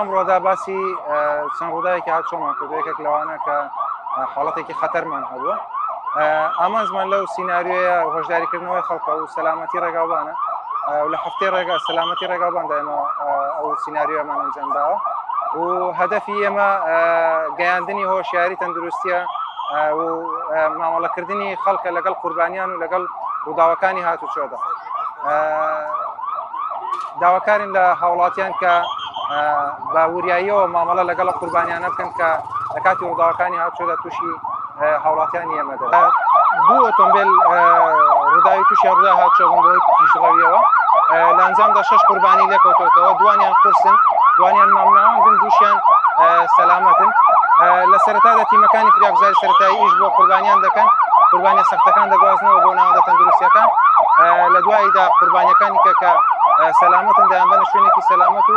ئەمڕۆدا باسی چەند ڕووداوێکی هاتووەمان کردو یەکێک لەوانە کە حاڵەتێکی خەتەرمان هەبووە ئامانجمان لەو سیناریۆیە هۆشداریکردنەوەی خەڵکە و سەلامەتی ڕێگاوبانە و لە هەفتەی سەلامەتی ڕێگاوباندا ئێمە ئەو سیناریۆمان ئەنجامداوە و هەدەفی ئێمە گەیاندنی هۆشیاری تەندروستیە و مامەڵەکردنی خەڵکە لەگەڵ قوربانیان و لەگەڵ ڕووداوەکانی هاتوچۆدا داواکارین لە هاوڵاتیان کە باوریاییەوە مامەڵە لەگەڵ قوربانیانە بکەن کە لە کاتی ڕووداوەکانی هاتوچۆدا تووشی هاوڵاتیانی ئێمە دەبێت دوو ئۆتۆمبیل ڕووداوی تووشی ڕوودا هاتوچۆ بوون بۆی پیشڕەویەوە لە ئەنجامدا 6 قوربانی لێکەوتەوە دوانیان قورسن دوانیان مامناوەندن دووشیان سەلامەتن لە سەرەتادا تیمەکانی فریاگوزاری سەرەتایی ئیش بۆ قوربانیان دەکەن قوربانیە سەختەکان دەگوازنەوە بۆ ناوەندە تەندروستیەکان لە دواییدا قوربانیەکانی کە سەلامەتن دەیانبەنە شوێنێکی سەلامەت و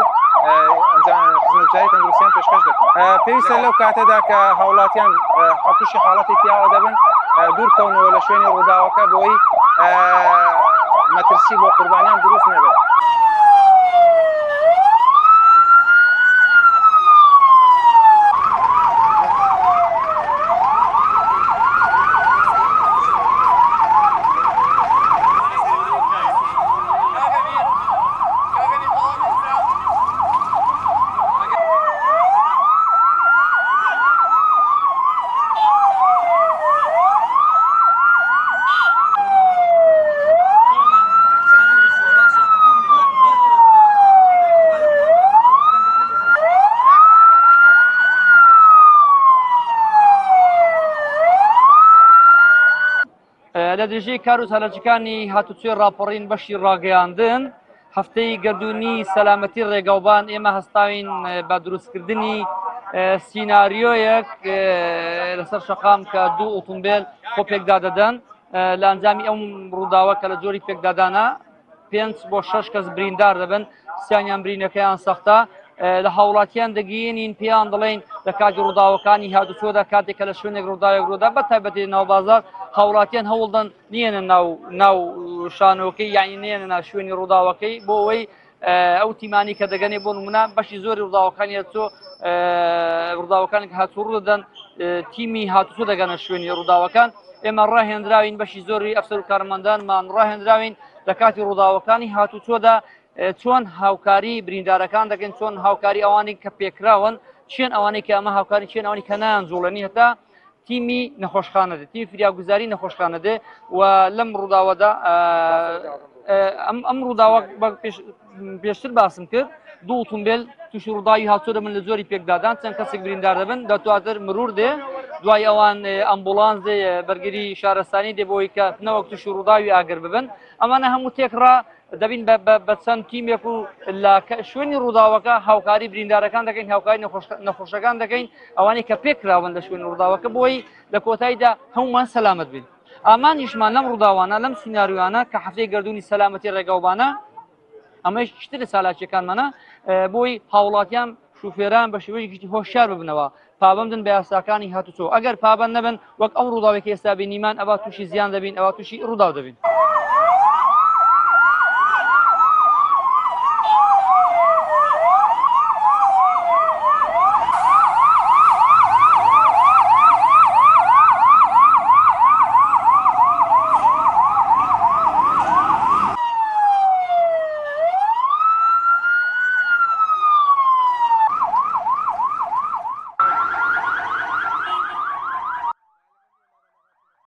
خزمەتگوزاری تەندروستیان پێشکەش دەکەن پێویستە لەو کاتەدا کە هاوڵاتیان تووشی حاڵەتی پیاوە دەبن دوورکەونەوە لە شوێنی ڕووداوەکە بۆی مەترسی بۆ قوربانیان دروست نەبێت لە دژەی کار و سەرنجەکانی هاتوچۆی راپۆڕین بەشی ڕاگەیاندن هەفتەی گەردوونی سەلامەتی ڕێگاوبان ئێمە هەستاوین بە دروستکردنی سیناریۆیەک لەسەر شەقام کە دوو ئۆتۆمبیل خۆ پێکدا دەدەن لە ئەنجامی ئەم ڕووداوە کە لە جۆری پێکدادانە 5 بۆ 6 کەس بریندار دەبن سیانیان برینەکەیان سەختە لە هاوڵاتیان دەگەێنین پێیان دەڵێن لە کاتی ڕووداوەکانی هاتوچۆدا کاتێکە لە شوێنێک ڕووداوێک ڕوودا بە تایبەتی ناوبازار هاوڵاتیان هەوڵدەن نیێنە ناو شانۆکەی یعنی نێنە ناو شوێنی ڕووداوەکەی بۆ ئەوەی ئەو تیمانی کە دەگەنێ بۆ نمونە بەشی زۆری ڕووداوەکانی ڕووداوەکانی کە هاتووڕ دەدەن تیمی هاتوچۆ دەگەنە شوێنی ڕووداوەکان ئێمە ڕاهێنراوین بەشی زۆری ئەفسەر و کارمەندانمان ڕاهێنراوین لە کاتی ڕووداوەکانی هاتوچۆدا چۆن هاوکاری بریندارەکان دەکەن چۆن هاوکاری ئەوانی کە پێکراون چێن ئەوانەی کە ئەمە هاوکاری چێن ئەوانی کە نایان جوڵێنی هەتا تیمی نەخۆشخانە دێ تیمی فریاگوزاری نەخۆشخانە دێ و لەم ڕووداوەدا ئەم ڕووداوە پێشتر باسم کرد دوو ئۆتۆمبیل تووشی ڕووداوی هاتوچۆ دەبن لە زۆری پێکدادان چەند کەسێک بریندار دەبن دەتواتر مرور دێ دوای ئەوان ئەمبوڵانس دێ بەرگری شارستانی دێ بۆی کە نەوەک تووشی ڕووداوی ئاگر ببن ئەمانە هەموو تێکڕا دەبین بە چەند تیمێک و لە شوێنی ڕووداوەکە هاوکاری بریندارەکان دەکەین هاوکاری نەخۆشەکان دەکەین ئەوانەی کە پێکراون لە شوێنی ڕووداوەکە بۆی لە کۆتاییدا هەمومان سەلامەت بین ئامانیشمان لەم ڕووداوانە لەم سیناریوانە کە هەفتەی گەردوونی سەلامەتی ڕێگاوبانە ئەمەش شتە لە سالاچیەکانمانە بۆی هاوڵاتیان شوفێران بە شێوەیەکی هۆشیار ببنەوە پابەندن بە یاساکانی هاتوچۆ ئەگەر پابەند نەبن وەک ئەم ڕووداوێکی ئێستا بینیمان ئەوە تووشی زیان دەبین ئەوە تووشی ڕووداو دەبین